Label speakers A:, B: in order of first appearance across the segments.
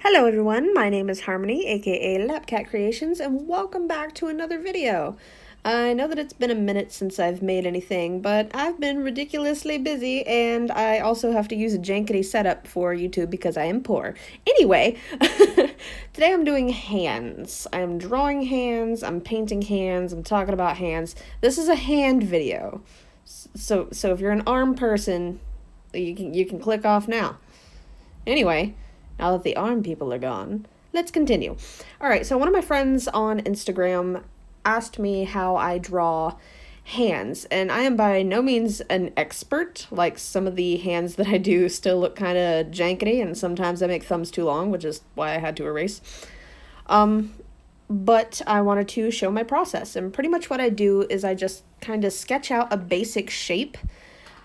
A: Hello everyone, my name is Harmony, aka Lapcat Creations, and welcome back to another video. I know that it's been a minute since I've made anything, but I've been ridiculously busy, and I also have to use a jankety setup for YouTube because I am poor. Anyway, today I'm doing hands. I'm drawing hands, I'm painting hands, I'm talking about hands. This is a hand video. So if you're an arm person, you can click off now. Anyway, now that the arm people are gone, let's continue. All right, so one of my friends on Instagram asked me how I draw hands, and I am by no means an expert. Like, some of the hands that I do still look kind of jankety, and sometimes I make thumbs too long, which is why I had to erase. But I wanted to show my process, and pretty much what I do is I just kind of sketch out a basic shape.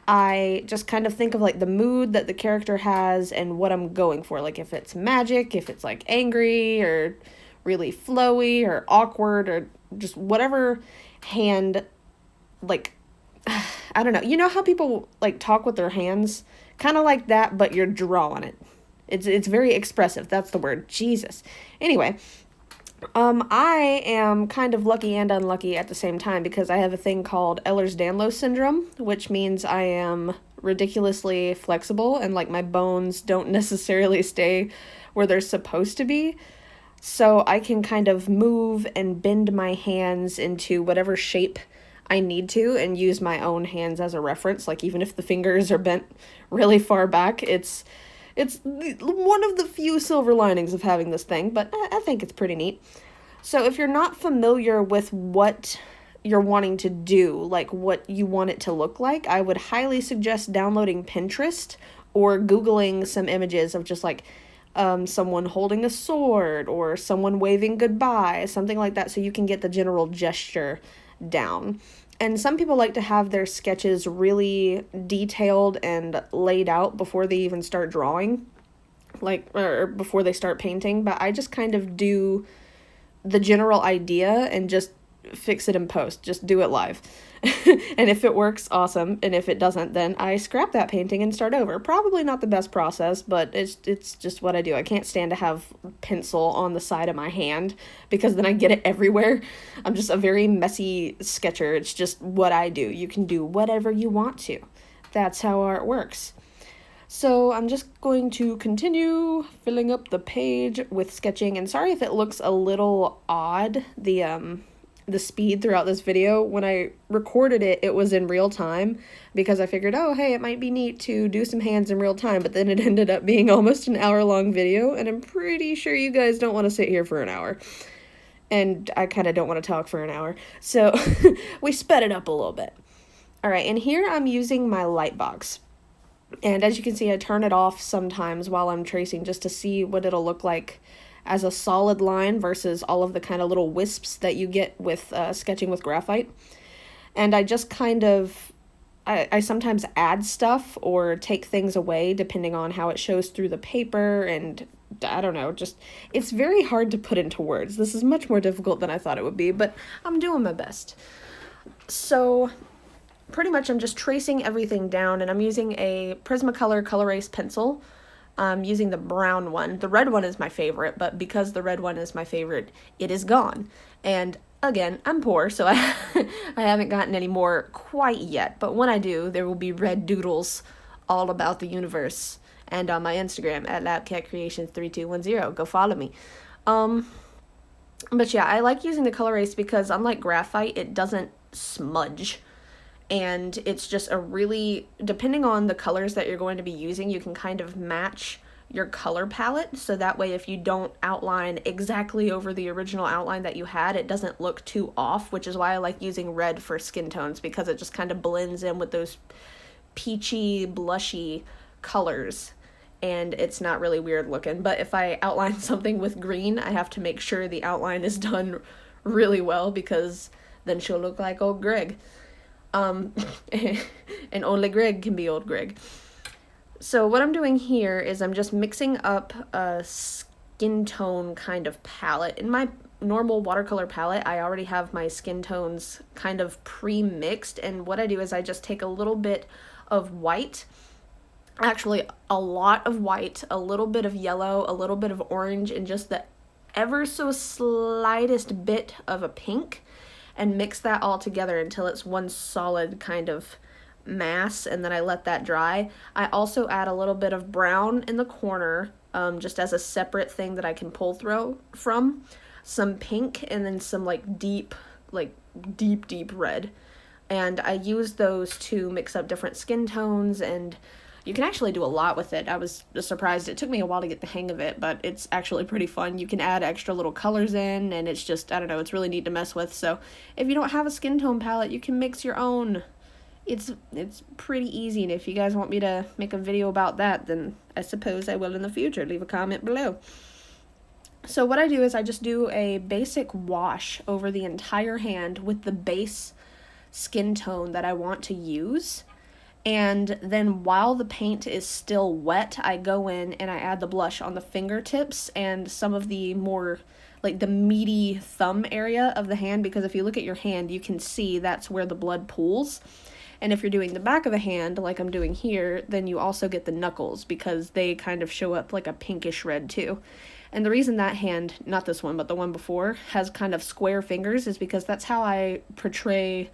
A: I just kind of think of like the mood that the character has and what I'm going for. Like, if it's magic, if it's like angry or really flowy or awkward or just whatever hand, like, I don't know. You know how people like talk with their hands? Kind of like that, but you're drawing it. It's very expressive. That's the word. Jesus. Anyway, I am kind of lucky and unlucky at the same time because I have a thing called Ehlers-Danlos syndrome, which means I am ridiculously flexible and like my bones don't necessarily stay where they're supposed to be. So I can kind of move and bend my hands into whatever shape I need to and use my own hands as a reference. Like, even if the fingers are bent really far back, it's one of the few silver linings of having this thing, but I think it's pretty neat. So if you're not familiar with what you're wanting to do, like what you want it to look like, I would highly suggest downloading Pinterest or Googling some images of just like someone holding a sword or someone waving goodbye, something like that, so you can get the general gesture down. And some people like to have their sketches really detailed and laid out before they even start drawing, like, or before they start painting, but I just kind of do the general idea and just fix it in post, just do it live. And if it works, awesome, and if it doesn't, then I scrap that painting and start over. Probably not the best process, but it's just what I do. I can't stand to have pencil on the side of my hand because then I get it everywhere. I'm just a very messy sketcher. It's just what I do. You can do whatever you want to. That's how art works. So I'm just going to continue filling up the page with sketching, and sorry if it looks a little odd, the speed throughout this video. When I recorded it, it was in real time because I figured, oh, hey, it might be neat to do some hands in real time, but then it ended up being almost an hour-long video, and I'm pretty sure you guys don't want to sit here for an hour. And I kind of don't want to talk for an hour, so we sped it up a little bit. All right, and here I'm using my light box. And as you can see, I turn it off sometimes while I'm tracing just to see what it'll look like as a solid line versus all of the kind of little wisps that you get with sketching with graphite. And I just kind of, I sometimes add stuff or take things away depending on how it shows through the paper, and I don't know, just, it's very hard to put into words. This is much more difficult than I thought it would be, but I'm doing my best. So pretty much I'm just tracing everything down, and I'm using a Prismacolor Color Erase pencil. I'm using the brown one. The red one is my favorite, but because the red one is my favorite, it is gone. And again, I'm poor, so I haven't gotten any more quite yet, but when I do, there will be red doodles all about the universe, and on my Instagram at lapcatcreations3210. Go follow me. But yeah, I like using the color erase because unlike graphite, it doesn't smudge. And it's just a really, depending on the colors that you're going to be using, you can kind of match your color palette, so that way if you don't outline exactly over the original outline that you had, it doesn't look too off, which is why I like using red for skin tones, because it just kind of blends in with those peachy, blushy colors, and it's not really weird looking. But if I outline something with green, I have to make sure the outline is done really well, because then she'll look like old Greg. And only Greg can be old Greg. So what I'm doing here is I'm just mixing up a skin tone kind of palette. In my normal watercolor palette, I already have my skin tones kind of pre-mixed, and what I do is I just take a little bit of white Actually, a lot of white, a little bit of yellow, a little bit of orange, and just the ever so slightest bit of a pink, and mix that all together until it's one solid kind of mass, and then I let that dry. I also add a little bit of brown in the corner, just as a separate thing that I can pull through from, some pink, and then some like deep red. And I use those to mix up different skin tones, and you can actually do a lot with it. I was surprised. It took me a while to get the hang of it, but it's actually pretty fun. You can add extra little colors in, and it's just, I don't know, it's really neat to mess with. So if you don't have a skin tone palette, you can mix your own. It's pretty easy, and if you guys want me to make a video about that, then I suppose I will in the future. Leave a comment below. So what I do is I just do a basic wash over the entire hand with the base skin tone that I want to use. And then while the paint is still wet, I go in and I add the blush on the fingertips and some of the more, like the meaty thumb area of the hand, because if you look at your hand, you can see that's where the blood pools. And if you're doing the back of the hand, like I'm doing here, then you also get the knuckles, because they kind of show up like a pinkish red too. And the reason that hand, not this one, but the one before, has kind of square fingers is because that's how I portray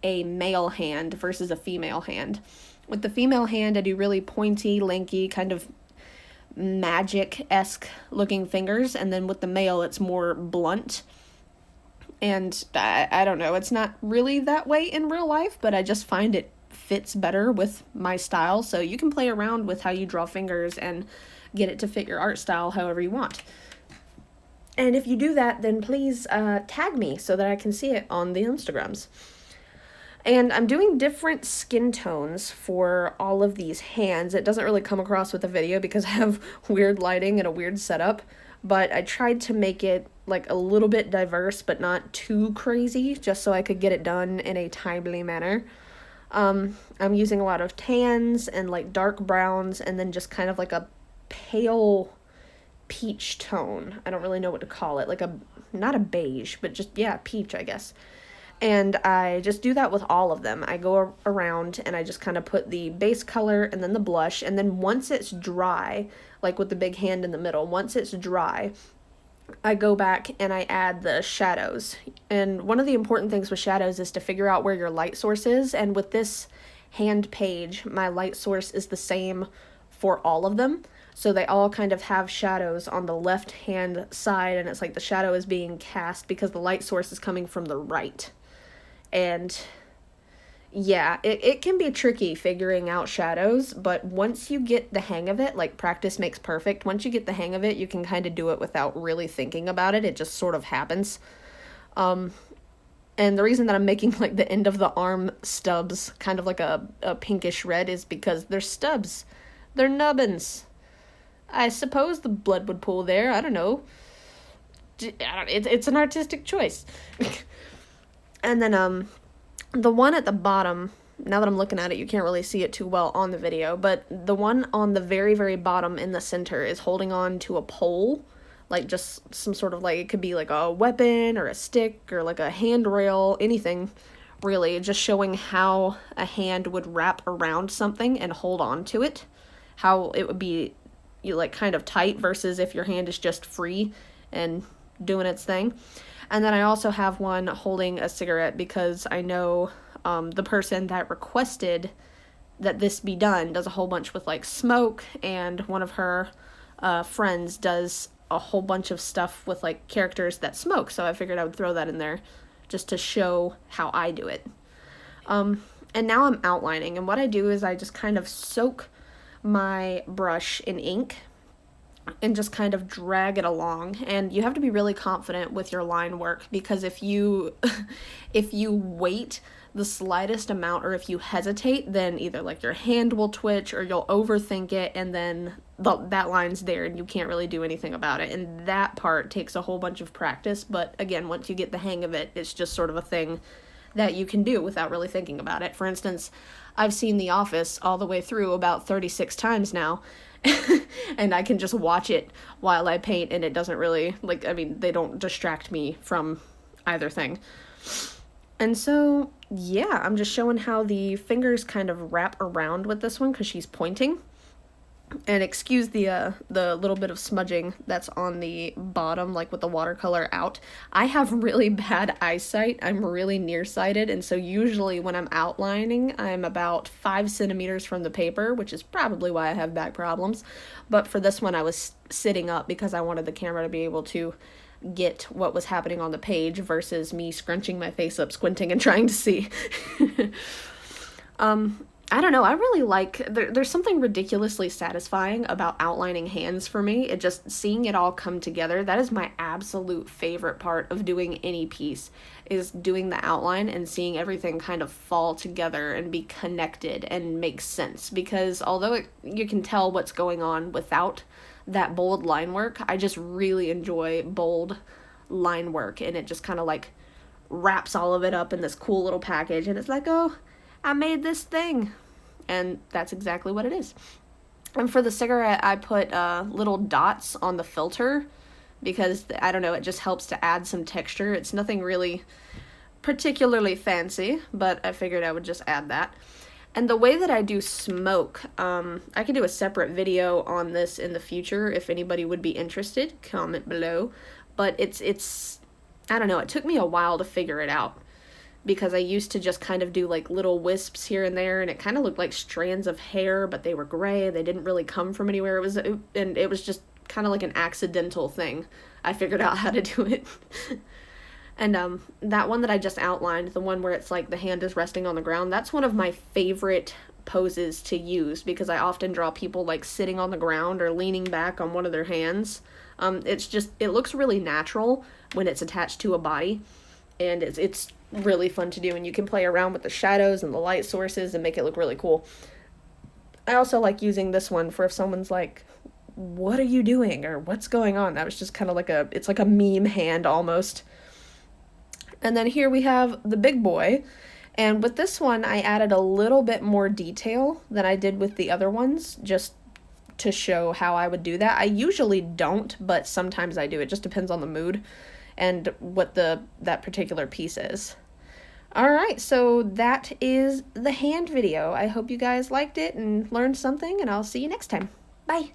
A: a male hand versus a female hand. With the female hand, I do really pointy, lanky, kind of magic-esque looking fingers, and then with the male, it's more blunt. And I don't know, it's not really that way in real life, but I just find it fits better with my style. So you can play around with how you draw fingers and get it to fit your art style however you want. And if you do that, then please tag me so that I can see it on the Instagrams. And I'm doing different skin tones for all of these hands. It doesn't really come across with the video because I have weird lighting and a weird setup, but I tried to make it like a little bit diverse, but not too crazy, just so I could get it done in a timely manner. I'm using a lot of tans and like dark browns, and then just kind of like a pale peach tone. I don't really know what to call it, like not a beige, but just, yeah, peach, I guess. And I just do that with all of them. I go around and I just kind of put the base color and then the blush, and then once it's dry, like with the big hand in the middle, once it's dry, I go back and I add the shadows. And one of the important things with shadows is to figure out where your light source is, and with this hand page, my light source is the same for all of them. So they all kind of have shadows on the left hand side, and it's like the shadow is being cast because the light source is coming from the right. And yeah, it can be tricky figuring out shadows, but once you get the hang of it, like practice makes perfect. Once you get the hang of it, you can kind of do it without really thinking about it. It just sort of happens. And the reason that I'm making like the end of the arm stubs kind of like a pinkish red is because they're stubs. They're nubbins. I suppose the blood would pool there. I don't know. It's an artistic choice. And then the one at the bottom, now that I'm looking at it, you can't really see it too well on the video, but the one on the very, very bottom in the center is holding on to a pole, like just some sort of, like, it could be like a weapon or a stick or like a handrail, anything really, just showing how a hand would wrap around something and hold on to it, how it would be like kind of tight versus if your hand is just free and doing its thing. And then I also have one holding a cigarette because I know the person that requested that this be done does a whole bunch with like smoke, and one of her friends does a whole bunch of stuff with like characters that smoke, so I figured I would throw that in there just to show how I do it. And now I'm outlining, and what I do is I just kind of soak my brush in ink and just kind of drag it along. And you have to be really confident with your line work, because if you wait the slightest amount, or if you hesitate, then either like your hand will twitch or you'll overthink it, and then that line's there and you can't really do anything about it. And that part takes a whole bunch of practice, but again, once you get the hang of it, it's just sort of a thing that you can do without really thinking about it. For instance, I've seen The Office all the way through about 36 times now, and I can just watch it while I paint, and it doesn't really, like, I mean, they don't distract me from either thing. And so, yeah, I'm just showing how the fingers kind of wrap around with this one because she's pointing. And excuse the little bit of smudging that's on the bottom, like with the watercolor out. I have really bad eyesight. I'm really nearsighted, and so usually when I'm outlining, I'm about 5 centimeters from the paper, which is probably why I have back problems. But for this one, I was sitting up because I wanted the camera to be able to get what was happening on the page versus me scrunching my face up, squinting, and trying to see. I don't know, I really like, there's something ridiculously satisfying about outlining hands for me. It just, seeing it all come together, that is my absolute favorite part of doing any piece, is doing the outline and seeing everything kind of fall together and be connected and make sense. Because although you can tell what's going on without that bold line work, I just really enjoy bold line work, and it just kind of like wraps all of it up in this cool little package, and it's like, oh, I made this thing. And that's exactly what it is. And for the cigarette, I put little dots on the filter because, I don't know, it just helps to add some texture. It's nothing really particularly fancy, but I figured I would just add that. And the way that I do smoke, I can do a separate video on this in the future if anybody would be interested. Comment below. But it's I don't know, it took me a while to figure it out, because I used to just kind of do like little wisps here and there, and it kind of looked like strands of hair, but they were gray. They didn't really come from anywhere. It was just kind of like an accidental thing. I figured out how to do it. And that one that I just outlined, the one where it's like the hand is resting on the ground, that's one of my favorite poses to use, because I often draw people like sitting on the ground or leaning back on one of their hands. It looks really natural when it's attached to a body, and it's really fun to do, and you can play around with the shadows and the light sources and make it look really cool. I also like using this one for if someone's like, what are you doing, or what's going on? That was just kind of like it's like a meme hand almost. And then here we have the big boy, and with this one I added a little bit more detail than I did with the other ones, just to show how I would do that. I usually don't, but sometimes I do. It just depends on the mood and what that particular piece is. Alright, so that is the hand video. I hope you guys liked it and learned something, and I'll see you next time. Bye!